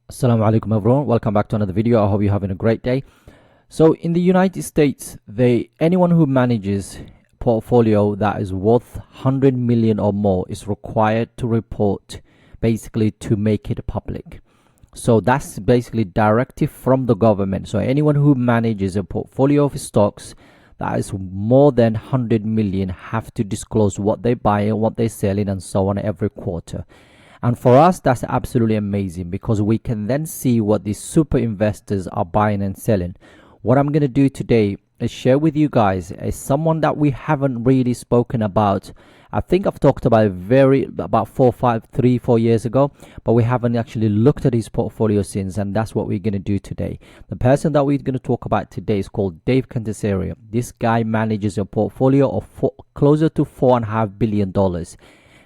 Assalamu Alaikum everyone, welcome back to another video. I hope you're having a great day. So in the United States, anyone who manages portfolio that is worth 100 million or more is required to report, basically to make it public. So that's basically directive from the government. So anyone who manages a portfolio of stocks that is more than 100 million have to disclose what they buy and what they're selling and so on every quarter. And for us, that's absolutely amazing because we can then see what these super investors are buying and selling. What I'm going to do today is share with you guys is someone that we haven't really spoken about. I think I've talked about about 4 years ago, but we haven't actually looked at his portfolio since, and that's what we're going to do today. The person that we're going to talk about today is called Dave Cantaseria. This guy manages a portfolio of closer to $4.5 billion.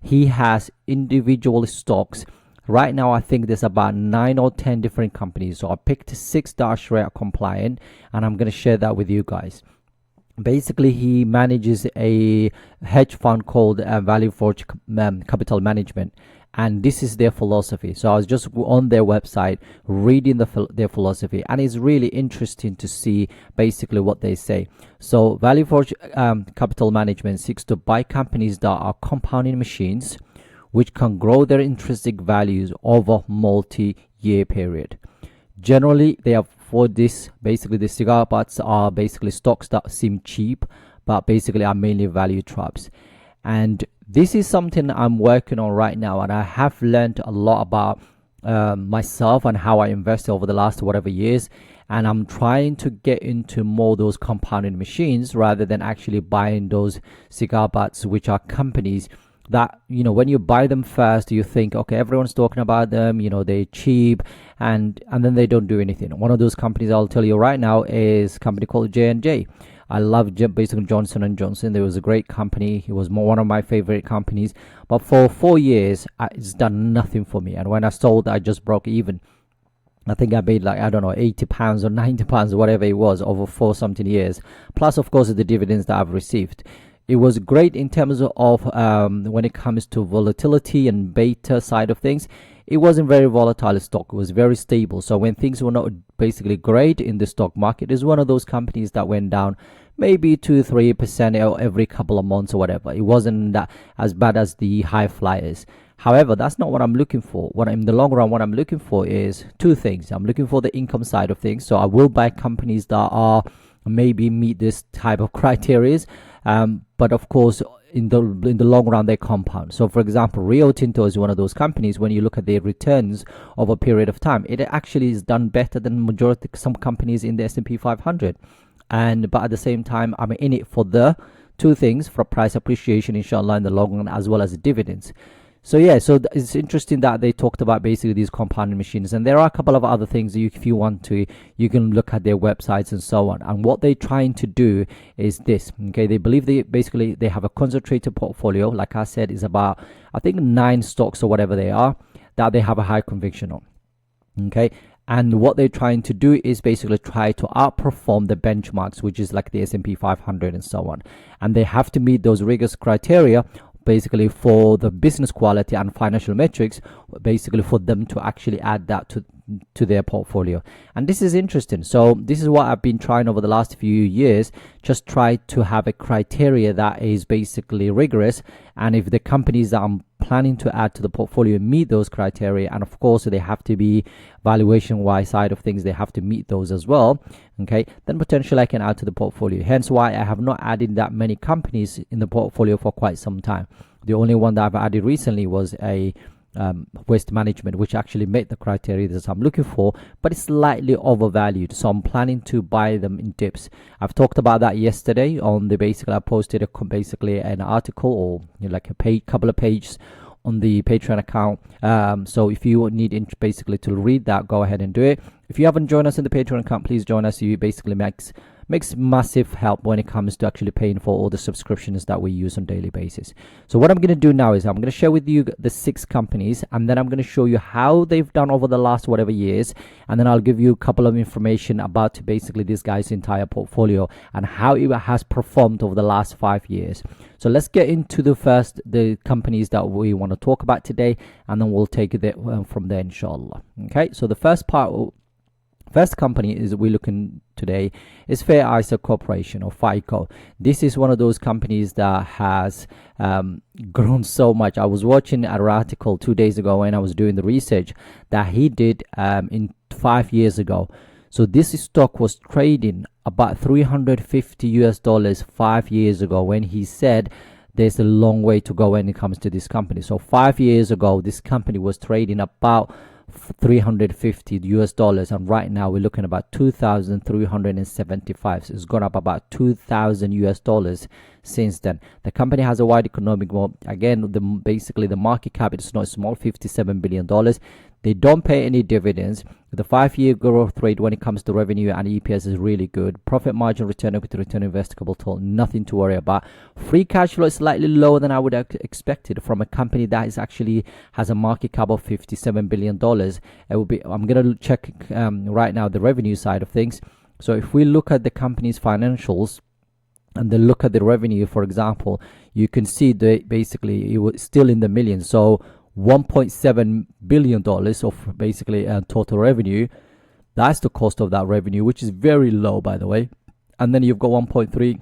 He has individual stocks. Right now, I think there's about 9 or 10 different companies. So I picked 6 that are Sharia compliant, and I'm going to share that with you guys. Basically, he manages a hedge fund called Value Forge Capital Management, and this is their philosophy. So I was just on their website reading their philosophy, and it's really interesting to see basically what they say. So Value Forge Capital Management seeks to buy companies that are compounding machines which can grow their intrinsic values over multi-year period. Generally, they have for this, basically the cigar butts are basically stocks that seem cheap but basically are mainly value traps. And this is something I'm working on right now, and I have learned a lot about myself and how I invested over the last whatever years, and I'm trying to get into more those compounding machines rather than actually buying those cigar butts, which are companies that, you know, when you buy them first, you think, okay, everyone's talking about them, you know, they're cheap, and then they don't do anything. One of those companies I'll tell you right now is a company called J&J. I love basically Johnson & Johnson. There was a great company. It was one of my favorite companies, but for 4 years it's done nothing for me, and when I sold, I just broke even. I think I made like, I don't know, £80 or £90, whatever it was, over 4 something years, plus of course the dividends that I've received. It was great in terms of when it comes to volatility and beta side of things. It wasn't very volatile stock. It was very stable. So when things were not basically great in the stock market, it's one of those companies that went down maybe 2-3% every couple of months or whatever. It wasn't that as bad as the high flyers. However, that's not what I'm looking for. In the long run, what I'm looking for is 2 things. I'm looking for the income side of things. So I will buy companies that are maybe meet this type of criteria. But of course, in the long run, they compound. So for example, Rio Tinto is one of those companies. When you look at their returns over a period of time, it actually is done better than majority some companies in the S&P 500. But at the same time, I'm in it for the 2 things: for price appreciation, inshallah, in the long run, as well as dividends. So yeah, so it's interesting that they talked about basically these compounding machines, and there are a couple of other things that if you want to, you can look at their websites and so on. And what they're trying to do is this. Okay, they believe they have a concentrated portfolio. Like I said, is about, I think, 9 stocks or whatever they are that they have a high conviction on. Okay. And what they're trying to do is basically try to outperform the benchmarks, which is like the S&P 500 and so on. And they have to meet those rigorous criteria basically for the business quality and financial metrics, basically for them to actually add that to their portfolio. And this is interesting. So this is what I've been trying over the last few years, just try to have a criteria that is basically rigorous, and if the companies that I'm planning to add to the portfolio meet those criteria, and of course they have to be valuation wise side of things, they have to meet those as well, okay, then potentially I can add to the portfolio. Hence why I have not added that many companies in the portfolio for quite some time. The only one that I've added recently was a waste management, which actually met the criteria that I'm looking for, but it's slightly overvalued, so I'm planning to buy them in dips. I've talked about that yesterday on the basically I posted basically an article, or like a couple of pages on the Patreon account. So if you need basically to read that, go ahead and do it. If you haven't joined us in the Patreon account, please join us. You basically makes massive help when it comes to actually paying for all the subscriptions that we use on a daily basis. So what I'm going to do now is I'm going to share with you the 6 companies, and then I'm going to show you how they've done over the last whatever years, and then I'll give you a couple of information about basically this guy's entire portfolio and how it has performed over the last 5 years. So let's get into the companies that we want to talk about today, and then we'll take it from there, inshallah. Okay, so the first company is we're looking today is Fair Isaac Corporation, or FICO. This is one of those companies that has grown so much. I was watching an article 2 days ago when I was doing the research that he did in 5 years ago. So this stock was trading about $350 $5 years ago, when he said there's a long way to go when it comes to this company. So 5 years ago, this company was trading about $350, and right now we're looking about $2,375. So it's gone up about $2,000 since then. The company has a wide economic moat. Again, basically the market cap is not small, $57 billion. They don't pay any dividends. The 5-year growth rate when it comes to revenue and EPS is really good. Profit margin, return equity, return investable total, nothing to worry about. Free cash flow is slightly lower than I would have expected from a company that is actually has a market cap of $57 billion. It will be. I'm going to check right now the revenue side of things. So if we look at the company's financials and then look at the revenue, for example, you can see that basically it was still in the millions. So $1.7 billion of basically total revenue. That's the cost of that revenue, which is very low, by the way. And then you've got 1.3,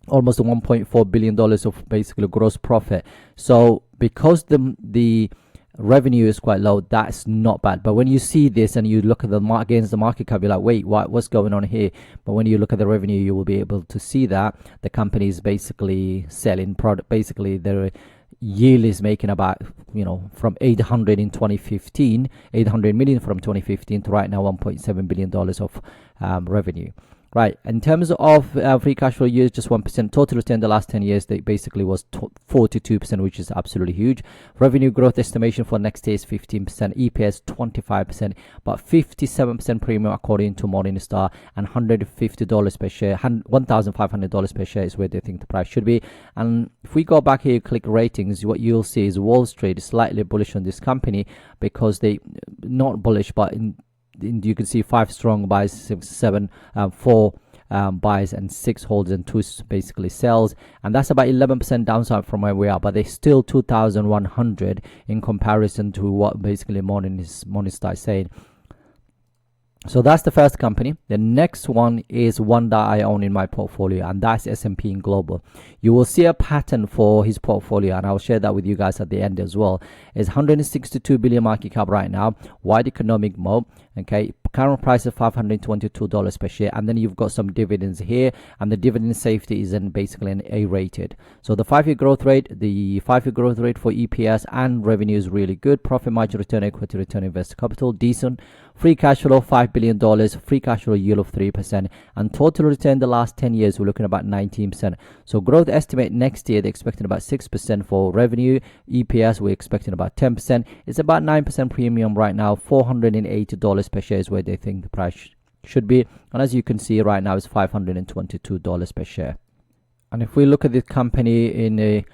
almost $1.4 billion of basically gross profit. So because the revenue is quite low, that's not bad. But when you see this and you look at the against the market cap, you're like, wait, what's going on here? But when you look at the revenue, you will be able to see that the company is basically selling product. Basically, their yield is making about, from 800 in 2015, 800 million from 2015 to right now $1.7 billion of revenue. Right, in terms of free cash flow yield, just 1%. Total return the last 10 years, they basically was 42%, which is absolutely huge. Revenue growth estimation for next year is 15%, EPS 25%, but 57% premium according to Morningstar, and $150 per share, $1,500 per share is where they think the price should be. And if we go back here, click ratings, what you'll see is Wall Street is slightly bullish on this company, because they not bullish, but you can see 5 strong buys, 4 buys, and 6 holds, and 2 basically sells, and that's about 11% downside from where we are, but they're still 2,100 in comparison to what basically Morningstar is saying. So that's the first company. The next one is one that I own in my portfolio, and that's S&P Global. You will see a pattern for his portfolio, and I'll share that with you guys at the end as well. It's 162 billion market cap right now, wide economic moat. Okay, current price of $522 per share, and then you've got some dividends here, and the dividend safety is basically an A rated. So the 5-year growth rate, for EPS and revenue is really good. Profit margin, return equity, return invested capital, decent. Free cash flow $5 billion, free cash flow yield of 3%, and total return the last 10 years we're looking at about 19%. So growth estimate next year they're expecting about 6% for revenue. EPS we're expecting about 10%. It's about 9% premium right now. $480 per share is where they think the price should be, and as you can see right now it's $522 per share. And if we look at this company in a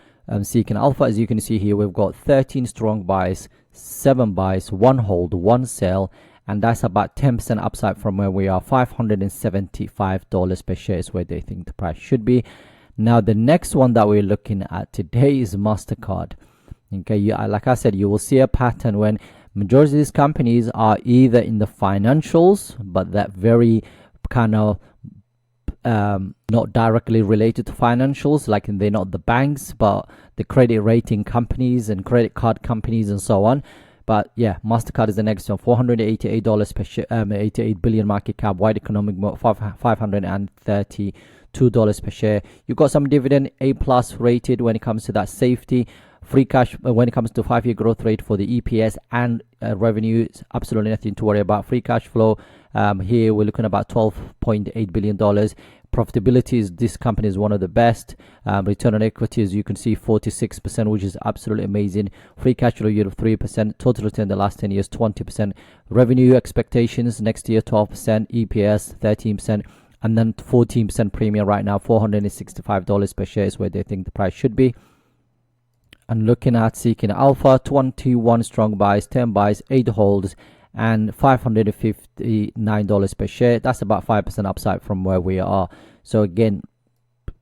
Seeking Alpha, as you can see here, we've got 13 strong buys, 7 buys, 1 hold, 1 sell, and that's about 10% upside from where we are. $575 per share is where they think the price should be. Now the next one that we're looking at today is MasterCard. Okay, like I said, you will see a pattern when majority of these companies are either in the financials, but that very kind of not directly related to financials, like they're not the banks, but the credit rating companies and credit card companies and so on. But yeah, MasterCard is the next one. $488 per share, 88 billion market cap, wide economic moat, $532 per share. You've got some dividend, A+ rated when it comes to that safety. Free cash when it comes to 5-year growth rate for the EPS and revenue, absolutely nothing to worry about. Free cash flow here we're looking at about $12.8 billion. Profitability is, this company is one of the best. Return on equity, as you can see, 46%, which is absolutely amazing. Free cash flow yield of 3%. Total return the last 10 years 20%. Revenue expectations next year 12%. EPS 13%. and then 14% premium right now. $465 per share is where they think the price should be. And looking at Seeking Alpha, 21 strong buys, 10 buys, 8 holds, and $559 per share. That's about 5% upside from where we are. So again,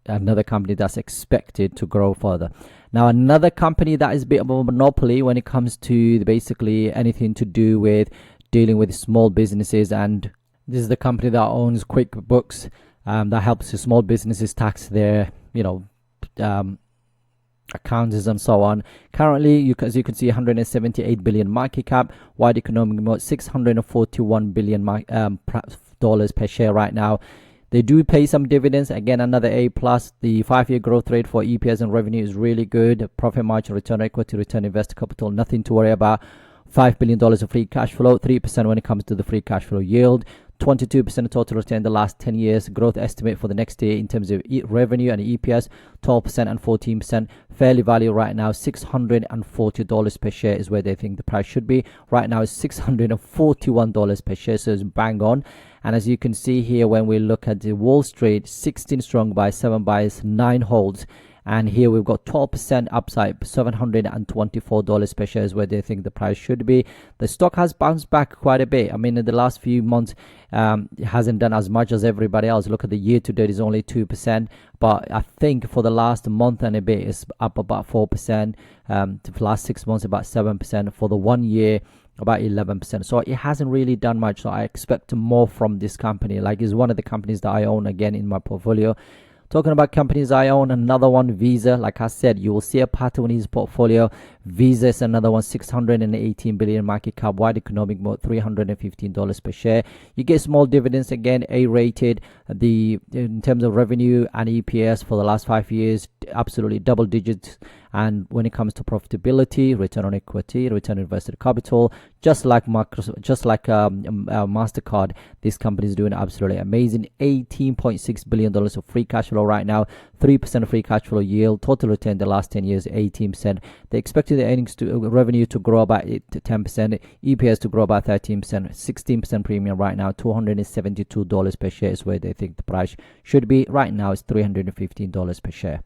another company that's expected to grow further. Now, another company that is a bit of a monopoly when it comes to basically anything to do with dealing with small businesses, and this is the company that owns QuickBooks, that helps small businesses tax their, accounts and so on. Currently, as you can see, 178 billion market cap, wide economic moat, 641 billion dollars per share right now. They do pay some dividends. Again, another A plus. The 5-year growth rate for EPS and revenue is really good. Profit margin, return on equity, return on invested capital, nothing to worry about. $5 billion of free cash flow, 3% when it comes to the free cash flow yield. 22% of total return in the last 10 years. Growth estimate for the next year in terms of revenue and EPS, 12% and 14%. Fairly value right now, $640 per share is where they think the price should be. Right now it's $641 per share, so it's bang on. And as you can see here, when we look at the Wall Street, 16 strong buys, 7 buys, 9 holds. And here we've got 12% upside, $724 per share is where they think the price should be. The stock has bounced back quite a bit. I mean, in the last few months, it hasn't done as much as everybody else. Look at the year to date is only 2%. But I think for the last month and a bit, it's up about 4%. The last 6 months, about 7%. For the 1 year, about 11%. So it hasn't really done much. So I expect more from this company. Like, it's one of the companies that I own again in my portfolio. Talking about companies I own, another one, Visa. Like I said, you will see a pattern in his portfolio. Visa is another one, 618 billion market cap, wide economic moat, $315 per share. You get small dividends, again, A rated. In terms of revenue and EPS for the last 5 years, absolutely double digits. And when it comes to profitability, return on equity, return on invested capital, just like Mastercard, this company is doing absolutely amazing. $18.6 billion of free cash flow right now, 3% free cash flow yield. Total return the last 10 years, 18%. They expected the revenue to grow about 8 to 10%, EPS to grow about 13%, 16% premium right now. $272 per share is where they think the price should be. Right now, it's $315 per share.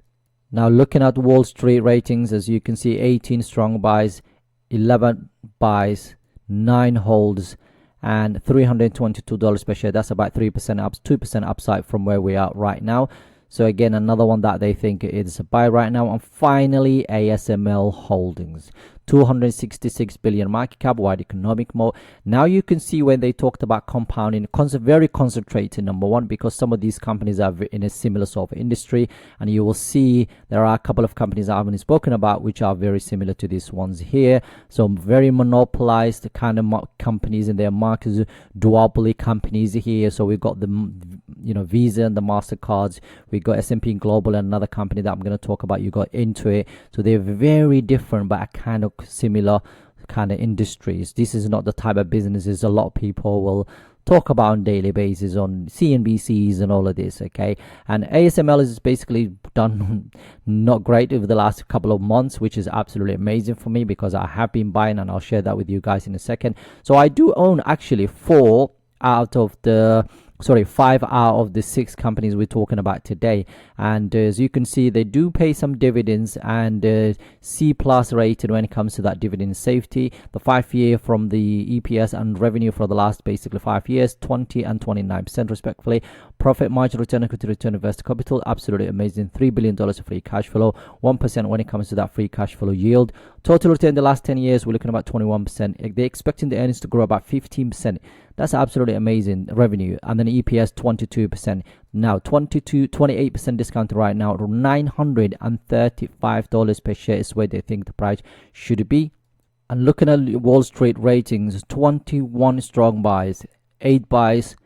Now, looking at Wall Street ratings, as you can see, 18 strong buys, 11 buys, 9 holds, and $322 per share. That's about 3% up, 2% upside from where we are right now. So again, another one that they think is a buy right now. And finally, ASML Holdings, 266 billion market cap, wide economic moat. Now you can see when they talked about compounding, very concentrated, number one, because some of these companies are in a similar sort of industry, and you will see there are a couple of companies I haven't spoken about which are very similar to these ones here. So very monopolized kind of companies in their markets, duopoly companies here. So we've got the Visa and the Mastercards. We got S&P Global and another company that I'm going to talk about. You got Intuit. So they're very different, but kind of similar kind of industries. This is not the type of businesses a lot of people will talk about on a daily basis on CNBCs and all of this, okay? And ASML is basically done not great over the last couple of months, which is absolutely amazing for me because I have been buying, and I'll share that with you guys in a second. So I do own actually 5 out of the 6 companies we're talking about today. And as you can see, they do pay some dividends, and C plus rated when it comes to that dividend safety. The 5-year from the EPS and revenue for the last basically 5 years, 20 and 29% respectively. Profit margin, return on equity, return on invested capital, absolutely amazing. $3 billion of free cash flow, 1% when it comes to that free cash flow yield. Total return in the last 10 years, we're looking at about 21%. They're expecting the earnings to grow about 15%. That's absolutely amazing revenue. And then EPS 22%. Now 28% discount right now. $935 per share is where they think the price should be. And looking at Wall Street ratings, 21 strong buys, 8 buys,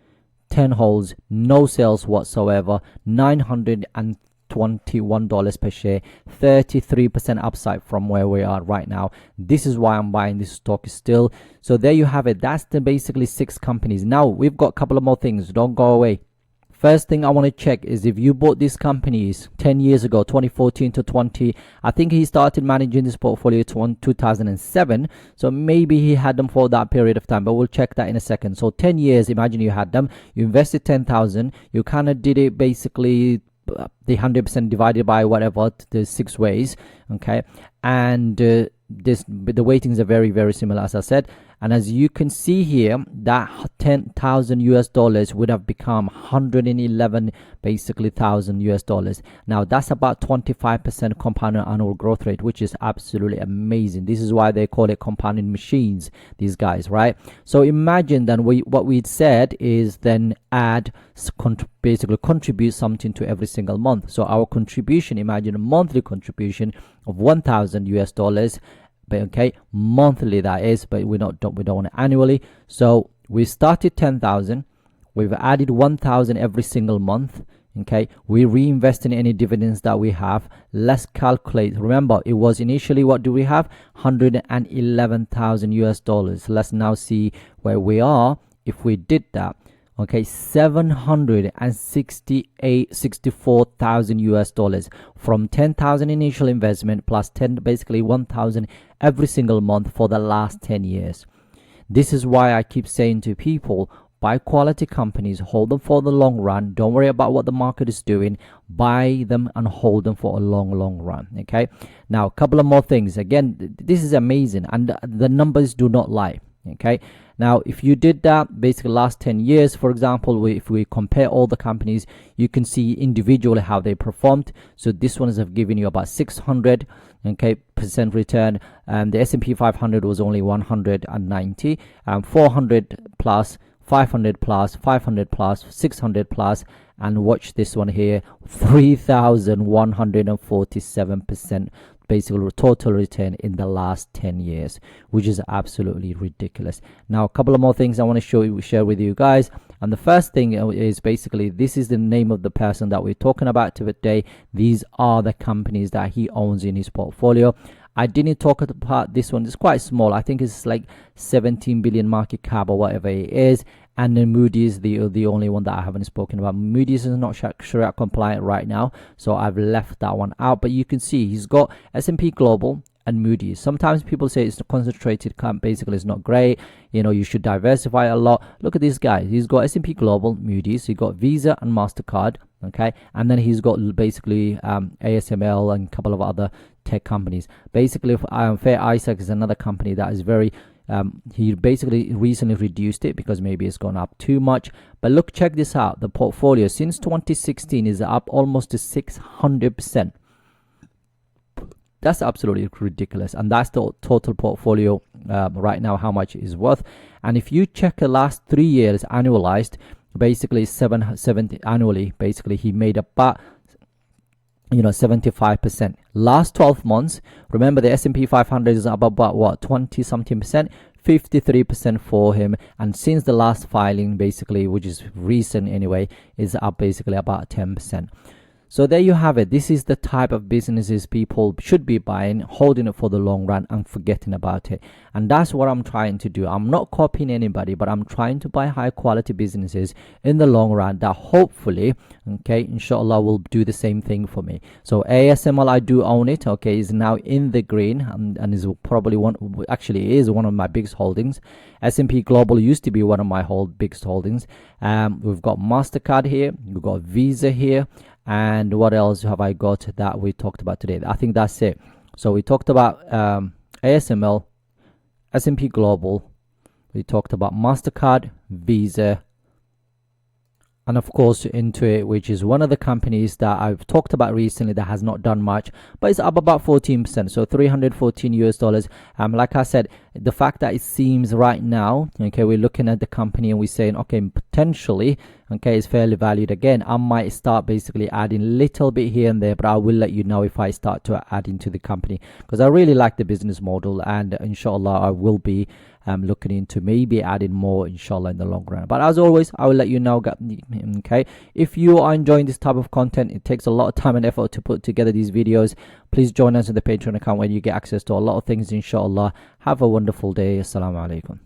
10 holds, no sales whatsoever, $921 per share, 33% upside from where we are right now. This is why I'm buying this stock still. So there you have it. That's the basically 6 companies. Now we've got a couple of more things. Don't go away. first thing I want to check is if you bought these companies 10 years ago, 2014 to 20, I think he started managing this portfolio 2007, so maybe he had them for that period of time, but we'll check that in a second. So 10 years, imagine you had them, you invested 10,000, you kind of did it basically the 100% divided by whatever, the 6 ways, okay, and the weightings are very, very similar, as I said. And as you can see here, that 10,000 US dollars would have become 111 basically thousand US dollars. Now that's about 25% compounded annual growth rate, which is absolutely amazing. This is why they call it compounding machines, these guys, right? So imagine then what we'd said is then add, basically contribute something to every single month. So our contribution, imagine a monthly contribution of 1,000 US dollars. But okay, monthly that is, but we don't want it annually. So we started 10,000, we've added 1,000 every single month. Okay, we reinvest in any dividends that we have. Let's calculate. Remember, it was initially, what do we have? 111,000 US dollars. Let's now see where we are if we did that. Okay, 64,000 US dollars from 10,000 initial investment plus 10, basically 1,000 every single month for the last 10 years. This is why I keep saying to people, buy quality companies, hold them for the long run. Don't worry about what the market is doing. Buy them and hold them for a long run. Okay, now a couple of more things. Again, this is amazing, and the numbers do not lie. Okay, now if you did that basically last 10 years, for example, if we compare all the companies, you can see individually how they performed. So this one have given you about 600 percent return, and the S&P 500 was only 190, 400 plus, 500 plus, 500 plus, 600 plus, and watch this one here, 3,147% basically total return in the last 10 years, which is absolutely ridiculous. Now a couple of more things I want to share with you guys, and the first thing is basically this is the name of the person that we're talking about today. These are the companies that he owns in his portfolio. I didn't talk about this one. It's quite small. I think it's like 17 billion market cap or whatever it is. And then Moody's, the only one that I haven't spoken about. Moody's is not Sharia compliant right now, so I've left that one out. But you can see he's got S&P Global and Moody's. Sometimes people say it's concentrated, basically it's not great. You know, you should diversify a lot. Look at this guy. He's got S&P Global, Moody's. He got Visa and MasterCard. Okay, and then he's got basically ASML and a couple of other tech companies. Basically, Fair Isaac is another company that is very. He basically recently reduced it because maybe it's gone up too much. But look, check this out. The portfolio since 2016 is up almost to 600%. That's absolutely ridiculous, and that's the total portfolio right now, how much it is worth. And if you check the last 3 years annualized, basically 770 annually, basically he made about 75%. Last 12 months, remember the S&P 500 is up about what, 20 something percent, 53% for him. And since the last filing, basically, which is recent anyway, is up basically about 10%. So there you have it. This is the type of businesses people should be buying, holding it for the long run and forgetting about it. And that's what I'm trying to do. I'm not copying anybody, but I'm trying to buy high quality businesses in the long run that hopefully, inshallah, will do the same thing for me. So ASML, I do own it, is now in the green, and is probably one of my biggest holdings. S&P Global used to be one of my biggest holdings. We've got MasterCard here, we've got Visa here. And what else have I got that we talked about today? I think that's it. So we talked about ASML, S&P Global. We talked about MasterCard, Visa, and of course Intuit, which is one of the companies that I've talked about recently that has not done much, but it's up about 14%, so 314 US dollars. Like I said, the fact that it seems right now, we're looking at the company and we're saying, potentially, it's fairly valued again. I might start basically adding a little bit here and there, but I will let you know if I start to add into the company, because I really like the business model, and inshallah I will be looking into maybe adding more, inshallah, in the long run. But as always, I will let you know. If you are enjoying this type of content, it takes a lot of time and effort to put together these videos. Please join us in the Patreon account where you get access to a lot of things, inshallah. Have a wonderful day. Assalamu Alaikum.